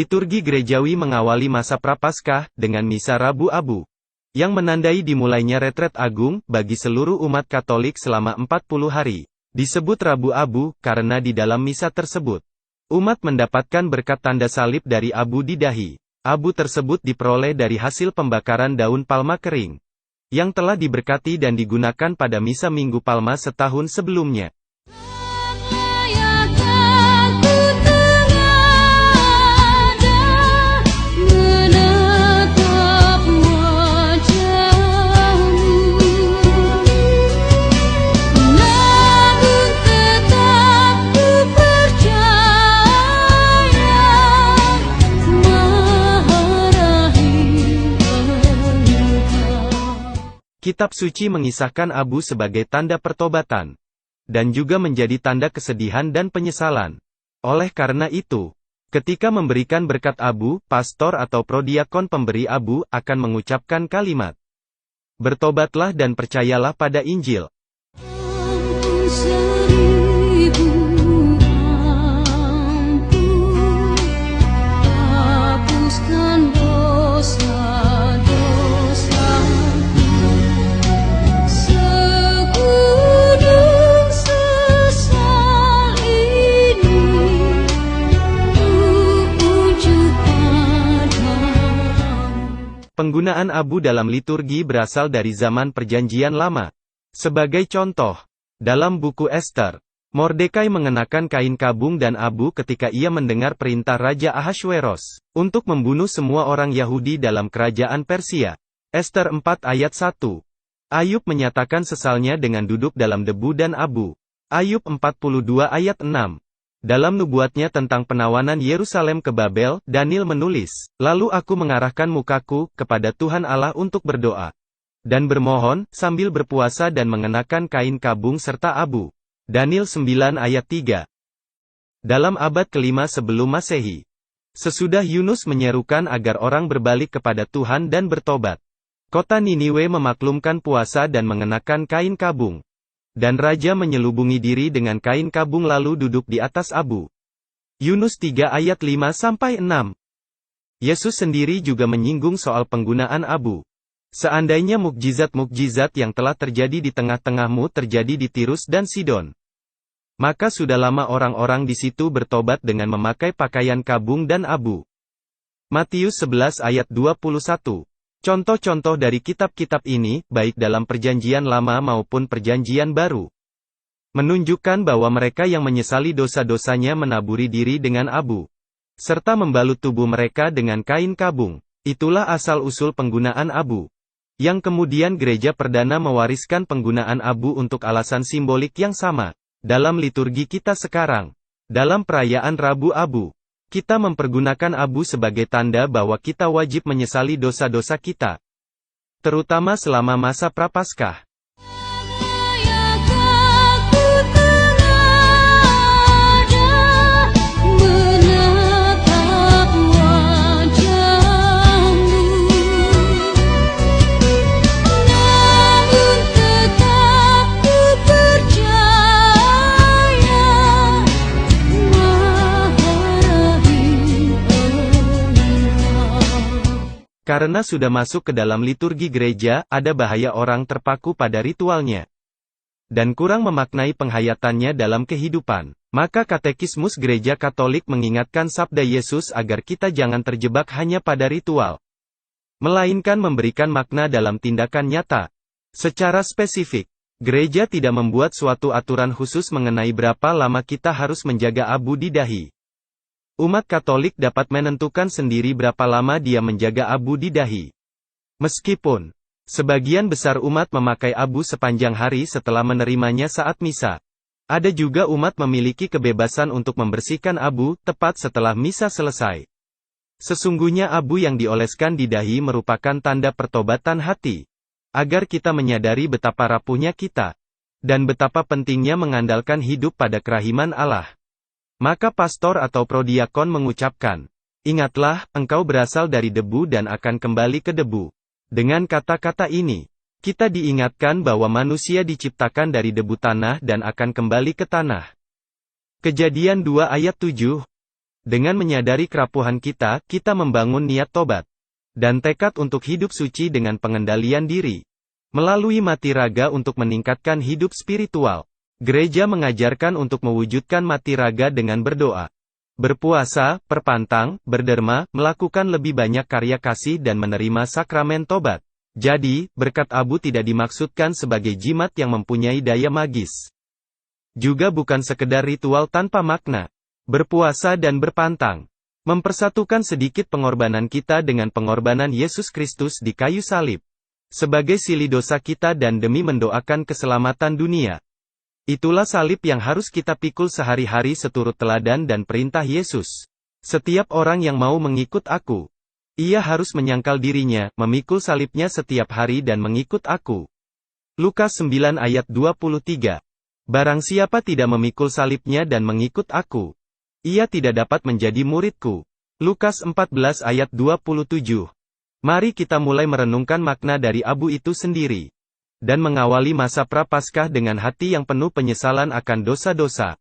Liturgi gerejawi mengawali masa Prapaskah dengan misa Rabu Abu, yang menandai dimulainya retret agung bagi seluruh umat Katolik selama 40 hari. Disebut Rabu Abu karena di dalam misa tersebut, umat mendapatkan berkat tanda salib dari abu di dahi. Abu tersebut diperoleh dari hasil pembakaran daun palma kering, yang telah diberkati dan digunakan pada misa Minggu Palma setahun sebelumnya. Kitab suci mengisahkan abu sebagai tanda pertobatan, dan juga menjadi tanda kesedihan dan penyesalan. Oleh karena itu, ketika memberikan berkat abu, pastor atau prodiakon pemberi abu akan mengucapkan kalimat, "Bertobatlah dan percayalah pada Injil." Penggunaan abu dalam liturgi berasal dari zaman Perjanjian Lama. Sebagai contoh, dalam buku Ester, Mordekai mengenakan kain kabung dan abu ketika ia mendengar perintah Raja Ahasweros untuk membunuh semua orang Yahudi dalam kerajaan Persia. Ester 4 ayat 1. Ayub menyatakan sesalnya dengan duduk dalam debu dan abu. Ayub 42 ayat 6. Dalam nubuatnya tentang penawanan Yerusalem ke Babel, Daniel menulis, "Lalu aku mengarahkan mukaku kepada Tuhan Allah untuk berdoa dan bermohon, sambil berpuasa dan mengenakan kain kabung serta abu." Daniel 9 ayat 3. Dalam abad kelima sebelum Masehi, sesudah Yunus menyerukan agar orang berbalik kepada Tuhan dan bertobat, kota Niniwe memaklumkan puasa dan mengenakan kain kabung. Dan raja menyelubungi diri dengan kain kabung lalu duduk di atas abu. Yunus 3 ayat 5-6. Yesus sendiri juga menyinggung soal penggunaan abu. Seandainya mukjizat-mukjizat yang telah terjadi di tengah-tengahmu terjadi di Tirus dan Sidon, maka sudah lama orang-orang di situ bertobat dengan memakai pakaian kabung dan abu. Matius 11 ayat 21. Contoh-contoh dari kitab-kitab ini, baik dalam Perjanjian Lama maupun Perjanjian Baru, menunjukkan bahwa mereka yang menyesali dosa-dosanya menaburi diri dengan abu, serta membalut tubuh mereka dengan kain kabung. Itulah asal-usul penggunaan abu, yang kemudian gereja perdana mewariskan penggunaan abu untuk alasan simbolik yang sama. Dalam liturgi kita sekarang, dalam perayaan Rabu Abu, kita mempergunakan abu sebagai tanda bahwa kita wajib menyesali dosa-dosa kita, terutama selama masa Prapaskah. Karena sudah masuk ke dalam liturgi gereja, ada bahaya orang terpaku pada ritualnya dan kurang memaknai penghayatannya dalam kehidupan. Maka Katekismus Gereja Katolik mengingatkan sabda Yesus agar kita jangan terjebak hanya pada ritual, melainkan memberikan makna dalam tindakan nyata. Secara spesifik, gereja tidak membuat suatu aturan khusus mengenai berapa lama kita harus menjaga abu di dahi. Umat Katolik dapat menentukan sendiri berapa lama dia menjaga abu di dahi. Meskipun sebagian besar umat memakai abu sepanjang hari setelah menerimanya saat misa, ada juga umat memiliki kebebasan untuk membersihkan abu tepat setelah misa selesai. Sesungguhnya abu yang dioleskan di dahi merupakan tanda pertobatan hati, agar kita menyadari betapa rapuhnya kita, dan betapa pentingnya mengandalkan hidup pada kerahiman Allah. Maka pastor atau prodiakon mengucapkan, "Ingatlah, engkau berasal dari debu dan akan kembali ke debu." Dengan kata-kata ini, kita diingatkan bahwa manusia diciptakan dari debu tanah dan akan kembali ke tanah. Kejadian 2 ayat 7. Dengan menyadari kerapuhan kita, kita membangun niat tobat dan tekad untuk hidup suci dengan pengendalian diri. Melalui mati raga untuk meningkatkan hidup spiritual. Gereja mengajarkan untuk mewujudkan mati raga dengan berdoa, berpuasa, perpantang, berderma, melakukan lebih banyak karya kasih dan menerima sakramen tobat. Jadi, berkat abu tidak dimaksudkan sebagai jimat yang mempunyai daya magis. Juga bukan sekedar ritual tanpa makna. Berpuasa dan berpantang mempersatukan sedikit pengorbanan kita dengan pengorbanan Yesus Kristus di kayu salib. Sebagai sili dosa kita dan demi mendoakan keselamatan dunia. Itulah salib yang harus kita pikul sehari-hari seturut teladan dan perintah Yesus. Setiap orang yang mau mengikut aku, ia harus menyangkal dirinya, memikul salibnya setiap hari dan mengikut aku. Lukas 9 ayat 23. Barang siapa tidak memikul salibnya dan mengikut aku, ia tidak dapat menjadi muridku. Lukas 14 ayat 27. Mari kita mulai merenungkan makna dari abu itu sendiri. Dan mengawali masa Prapaskah dengan hati yang penuh penyesalan akan dosa-dosa.